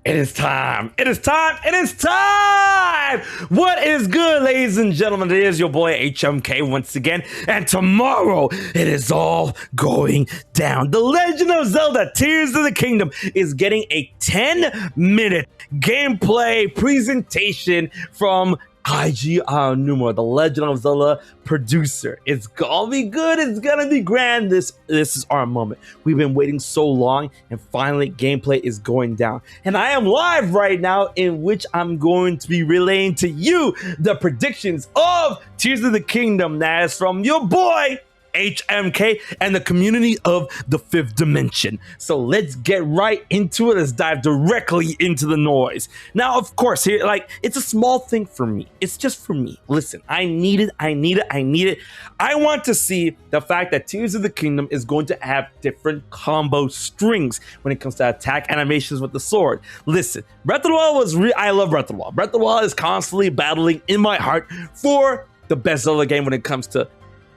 It is time. It is time. It is time. What is good, ladies and gentlemen? It is your boy HMK once again. And tomorrow, it is all going down. The Legend of Zelda Tears of the Kingdom is getting a 10-minute gameplay presentation from Eiji Aonuma, the Legend of Zelda producer. It's gonna be good. It's gonna be grand. This is our moment. We've been waiting so long, and finally gameplay is going down. And I am live right now, in which I'm going to be relaying to you the predictions of Tears of the Kingdom. That is from your boy HMK and the community of the fifth dimension. So let's get right into it. Let's dive directly into the noise. Now, of course, here, it's a small thing for me. It's just for me. Listen, I need it. I want to see the fact that Tears of the Kingdom is going to have different combo strings when it comes to attack animations with the sword. Listen, Breath of the Wild was I love Breath of the Wild. Breath of the Wild is constantly battling in my heart for the best Zelda game when it comes to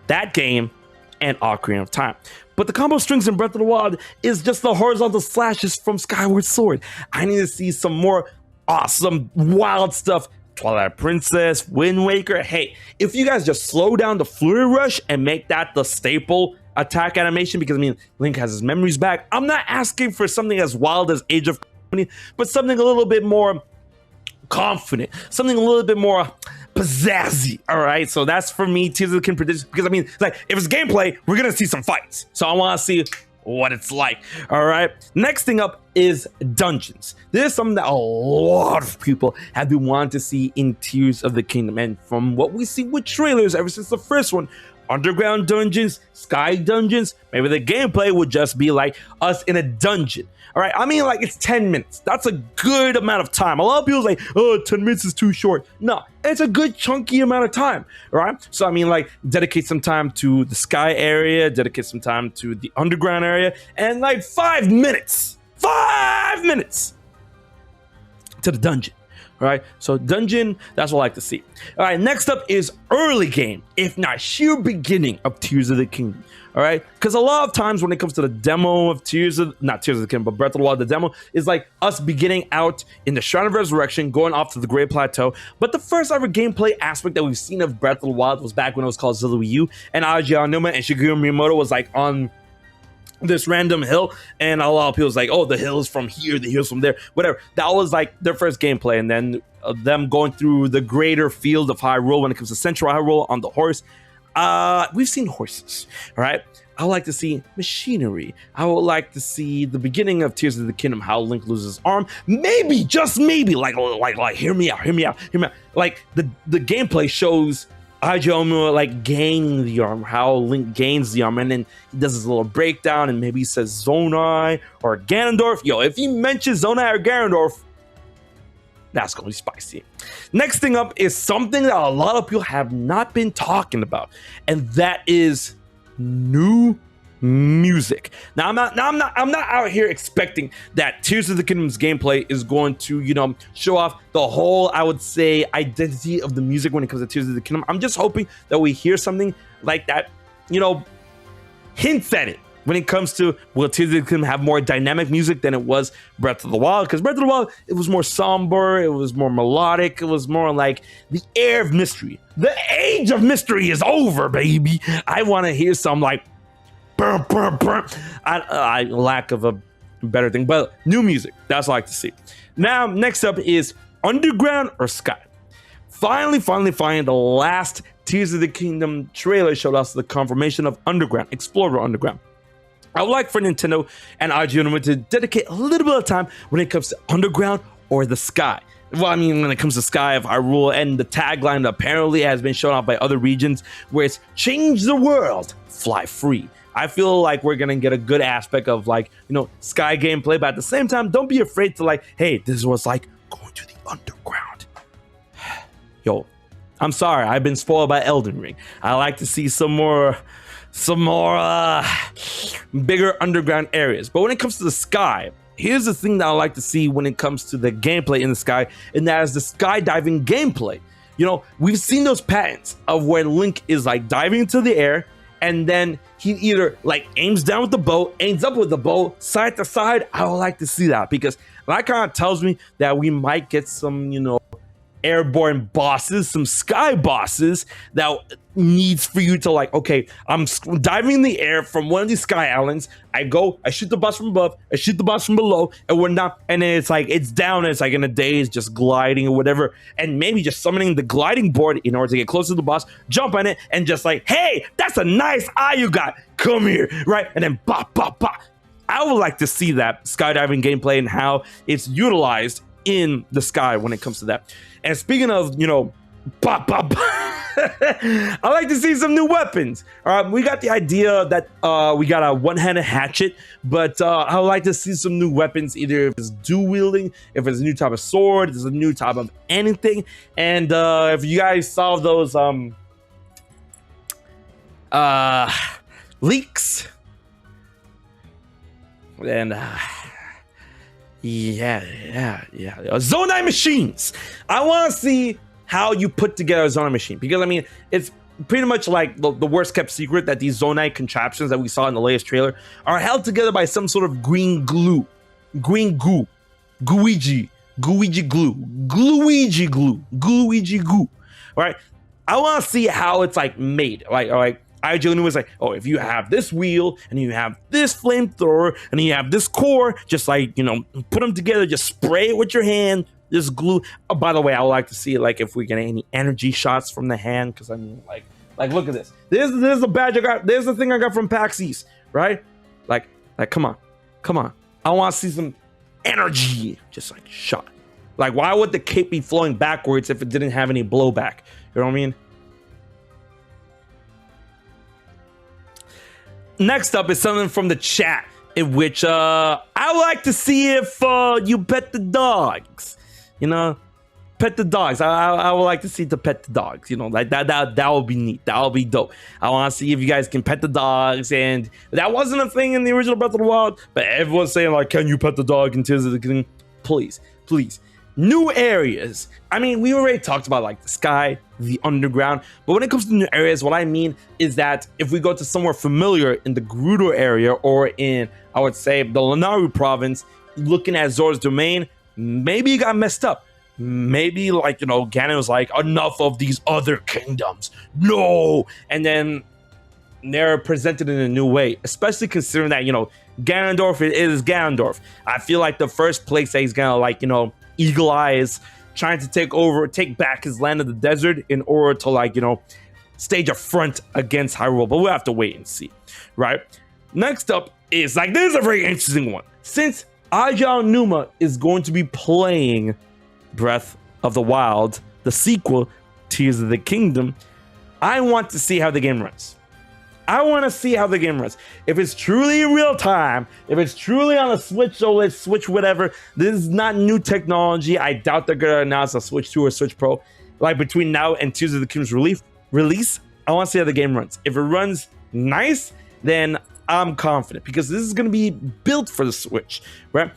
that game and Ocarina of Time. But the combo strings in Breath of the Wild is just the horizontal slashes from Skyward Sword. I need to see some more awesome, wild stuff. Twilight Princess, Wind Waker. Hey, if you guys just slow down the Flurry Rush and make that the staple attack animation, because I mean, Link has his memories back. I'm not asking for something as wild as Age of Calamity, but something a little bit more confident, something a little bit more pizzazzy. All right, so that's for me, Tears of the Kingdom prediction, because I mean, if it's gameplay, we're gonna see some fights, so I want to see what it's like. All right, next thing up is dungeons. This is something that a lot of people have been wanting to see in Tears of the Kingdom, and from what we see with trailers ever since the first one, underground dungeons, sky dungeons, maybe the gameplay would just be like us in a dungeon. All right, I mean, it's 10 minutes. That's a good amount of time. A lot of people say, oh, 10 minutes is too short. No, it's a good chunky amount of time, all right? So, I mean, dedicate some time to the sky area, dedicate some time to the underground area, and 5 minutes to the dungeon. All right, so dungeon, that's what I like to see. All right, next up is early game, if not sheer beginning of Tears of the Kingdom. All right, because a lot of times when it comes to the demo of not Tears of the Kingdom, but Breath of the Wild, the demo is us beginning out in the Shrine of Resurrection, going off to the Great Plateau. But the first ever gameplay aspect that we've seen of Breath of the Wild was back when it was called Zelda Wii U, and Eiji Aonuma and Shigeru Miyamoto was on this random hill, and a lot of people was oh, the hill's from here, the hill's from there, whatever. That was their first gameplay, and then them going through the greater field of Hyrule when it comes to Central Hyrule on the horse. We've seen horses, all right? I would like to see machinery. I would like to see the beginning of Tears of the Kingdom, how Link loses his arm. Maybe, just maybe, hear me out. The gameplay shows Eiji Aonuma gaining the arm, how Link gains the arm, and then he does his little breakdown, and maybe he says Zonai or Ganondorf. Yo, if he mentions Zonai or Ganondorf, that's gonna be spicy. Next thing up is something that a lot of people have not been talking about, and that is new music. Now I'm not out here expecting that Tears of the Kingdom's gameplay is going to, show off the whole, I would say, identity of the music when it comes to Tears of the Kingdom. I'm just hoping that we hear something like that, hints at it when it comes to, will Tears of the Kingdom have more dynamic music than it was Breath of the Wild? Because Breath of the Wild, it was more somber, it was more melodic, it was more the air of mystery. The age of mystery is over, baby. I want to hear some burr, burr, burr. I lack of a better thing, but new music, that's what I like to see. Now, next up is underground or sky. Finally, the last Tears of the Kingdom trailer showed us the confirmation of underground, Explorer Underground. I would like for Nintendo and Eiji Aonuma to dedicate a little bit of time when it comes to underground or the sky. Well, I mean, when it comes to Sky of Hyrule, and the tagline that apparently has been shown off by other regions, where it's change the world, fly free. I feel we're gonna get a good aspect of sky gameplay, but at the same time, don't be afraid to hey, this was going to the underground. Yo, I'm sorry, I've been spoiled by Elden Ring. I like to see some more bigger underground areas. But when it comes to the sky, here's the thing that I like to see when it comes to the gameplay in the sky, and that is the skydiving gameplay. We've seen those patterns of where Link is diving into the air, and then he either aims down with the bow, aims up with the bow, side to side. I would like to see that, because that kind of tells me that we might get some, airborne bosses, some sky bosses that needs for you to like, okay, I'm diving in the air from one of these sky islands. I shoot the boss from above, I shoot the boss from below, and and then it's like, it's down, and it's like in a daze, just gliding or whatever, and maybe just summoning the gliding board in order to get closer to the boss, jump on it, and just like, hey, that's a nice eye you got, come here, right? And then bop, bop, bop. I would like to see that skydiving gameplay and how it's utilized in the sky when it comes to that. And speaking of, pop, pop, I like to see some new weapons. We got the idea that we got a one-handed hatchet, but I would like to see some new weapons, either if it's dual wielding, if it's a new type of sword, if it's a new type of anything. And if you guys saw those leaks, and Zonai machines. I want to see how you put together a Zonai machine, because I mean, it's pretty much like the worst kept secret that these Zonai contraptions that we saw in the latest trailer are held together by some sort of green goo, gooigi glue. All right, I want to see how it's like made. Like Eiji Aonuma was like, oh, if you have this wheel and you have this flamethrower and you have this core, just like, put them together, just spray it with your hand, just glue. Oh, by the way, I would like to see like if we get any energy shots from the hand, because I mean, like look at this. There's the badge I got. There's the thing I got from PAX East, right? Like, come on. I want to see some energy, just like shot. Like, why would the cape be flowing backwards if it didn't have any blowback? You know what I mean? Next up is something from the chat, in which I would like to see if you pet the dogs. Pet the dogs. I would like to see to pet the dogs. Like that would be neat. That would be dope. I want to see if you guys can pet the dogs, and that wasn't a thing in the original Breath of the Wild, but everyone's saying like, can you pet the dog in Tears of the Kingdom? Please. New areas. I mean, we already talked about like the sky, the underground, but when it comes to new areas, what I mean is that if we go to somewhere familiar in the Gerudo area, or in, I would say, the Lanayru province, looking at Zora's domain, maybe it got messed up. Maybe like, Ganon was like, enough of these other kingdoms, no, and then they're presented in a new way, especially considering that, Ganondorf is Ganondorf. I feel like the first place that he's gonna like, Eagle Eyes trying to take back his land of the desert in order to like, stage a front against Hyrule, but we'll have to wait and see, right? Next up is like, this is a very interesting one. Since Eiji Aonuma is going to be playing Breath of the Wild, the sequel, Tears of the Kingdom, I want to see how the game runs. If it's truly in real time, if it's truly on a Switch OLED, Switch whatever, this is not new technology. I doubt they're going to announce a Switch 2 or Switch Pro. Like between now and Tears of the Kingdom's release, I want to see how the game runs. If it runs nice, then I'm confident, because this is going to be built for the Switch, right?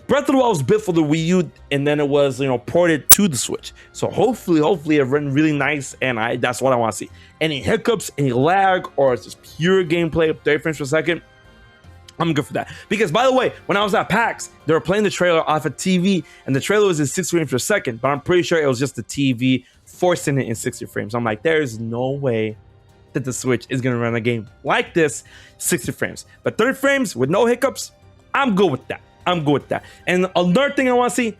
Breath of the Wild was built for the Wii U, and then it was, ported to the Switch. So hopefully it ran really nice, and that's what I want to see. Any hiccups, any lag, or it's just pure gameplay of 30 frames per second, I'm good for that. Because, by the way, when I was at PAX, they were playing the trailer off a TV, and the trailer was in 60 frames per second, but I'm pretty sure it was just the TV forcing it in 60 frames. I'm like, there's no way that the Switch is going to run a game like this 60 frames. But 30 frames with no hiccups, I'm good with that. And another thing I want to see,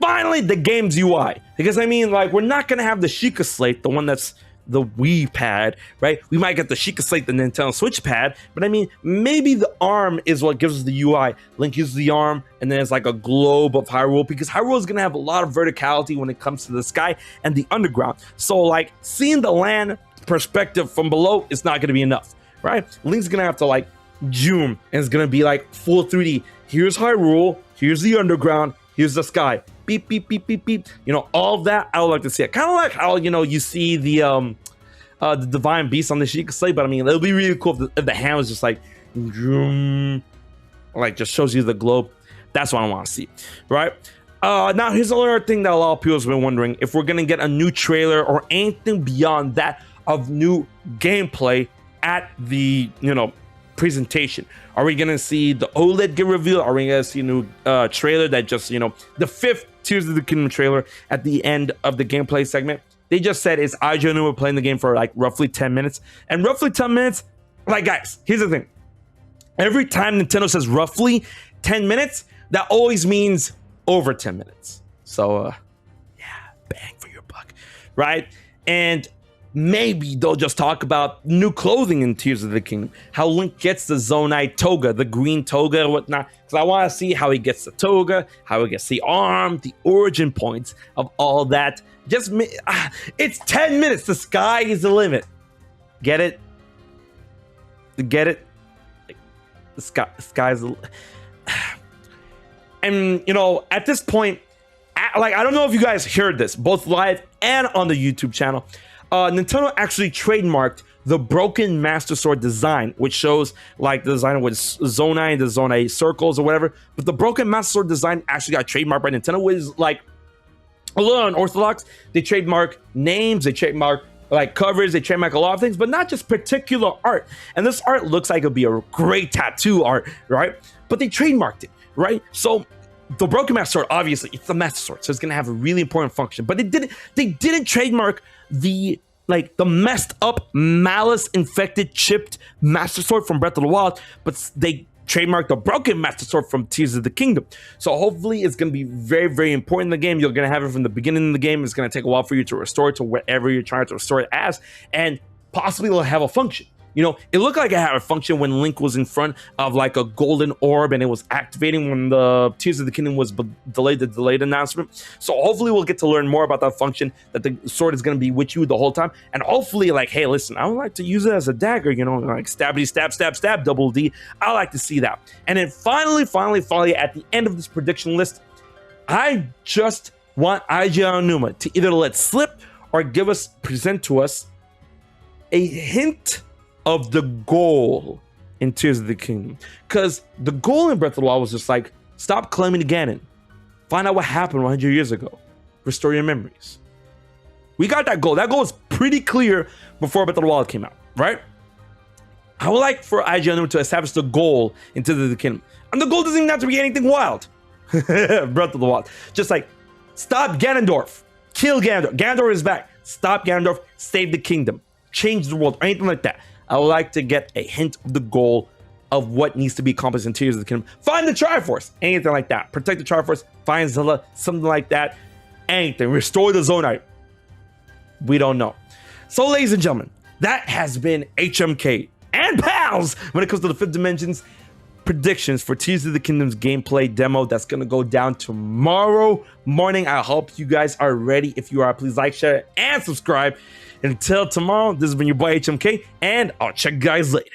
finally, the game's UI. Because I mean, like, we're not going to have the Sheikah Slate, the one that's the Wii pad, right? We might get the Sheikah Slate, the Nintendo Switch pad, but I mean, maybe the arm is what gives us the UI. Link uses the arm, and then it's like a globe of Hyrule, because Hyrule is going to have a lot of verticality when it comes to the sky and the underground. So, like, seeing the land perspective from below is not going to be enough, right? Link's going to have to, like, zoom, and it's going to be, like, full 3D. Here's Hyrule, here's the underground, here's the sky. Beep, beep, beep, beep, beep. All of that, I would like to see it. Kind of like how, you see the Divine Beast on the Sheikah Slate, but I mean, it'll be really cool if the hand was just like, just shows you the globe. That's what I want to see, right? Now, here's another thing that a lot of people have been wondering, if we're going to get a new trailer or anything beyond that of new gameplay at the, presentation. Are we gonna see the OLED get revealed? Are we gonna see a new trailer that just, you know, the 5th Tears of the Kingdom trailer at the end of the gameplay segment? They just said it's Eiji Aonuma playing the game for like roughly 10 minutes. And roughly 10 minutes, like guys, here's the thing. Every time Nintendo says roughly 10 minutes, that always means over 10 minutes. So yeah, bang for your buck, right? And maybe they'll just talk about new clothing in Tears of the Kingdom, how Link gets the Zonai toga, the green toga and whatnot, because I want to see how he gets the toga, how he gets the arm, the origin points of all that. Just it's 10 minutes. The sky is the limit. Get it? Get it? The sky's the and you know, at this point, like, I don't know if you guys heard this, both live and on the YouTube channel. Nintendo actually trademarked the broken Master Sword design, which shows like the design with Zonai and the Zonai circles or whatever. But the broken Master Sword design actually got trademarked by Nintendo, which is like a little unorthodox. They trademark names, they trademark like covers, they trademark a lot of things, but not just particular art. And this art looks like it'll be a great tattoo art, right? But they trademarked it, right? So the broken Master Sword, obviously, it's the Master Sword, so it's gonna have a really important function. But they didn't trademark the messed up, malice infected, chipped Master Sword from Breath of the Wild, but they trademarked the broken Master Sword from Tears of the Kingdom. So hopefully it's going to be very, very important in the game. You're going to have it from the beginning of the game. It's going to take a while for you to restore it to whatever you're trying to restore it as, and possibly it'll have a function. You know, it looked like it had a function when Link was in front of like a golden orb and it was activating when the Tears of the Kingdom was delayed, the delayed announcement. So hopefully we'll get to learn more about that function, that the sword is going to be with you the whole time. And hopefully, like, hey, listen, I would like to use it as a dagger, you know, like stabby, stab, stab, stab, double D. I like to see that. And then finally, at the end of this prediction list, I just want Eiji Aonuma to either let slip or present to us a hint of the goal in Tears of the Kingdom. Because the goal in Breath of the Wild was just like, stop claiming Ganon. Find out what happened 100 years ago. Restore your memories. We got that goal. That goal was pretty clear before Breath of the Wild came out, right? I would like for Eiji Aonuma to establish the goal in Tears of the Kingdom. And the goal doesn't even have to be anything wild. Breath of the Wild. Just like, stop Ganondorf. Kill Ganondorf. Ganondorf is back. Stop Ganondorf. Save the kingdom. Change the world. Or anything like that. I would like to get a hint of the goal of what needs to be accomplished in Tears of the Kingdom. Find the Triforce. Anything like that. Protect the Triforce. Find Zelda. Something like that. Anything. Restore the Zonai. We don't know. So, ladies and gentlemen, that has been HMK and pals when it comes to the Fifth Dimension's predictions for Tears of the Kingdom's gameplay demo that's going to go down tomorrow morning. I hope you guys are ready. If you are, please like, share, and subscribe. Until tomorrow, this has been your boy HMK, and I'll check you guys later.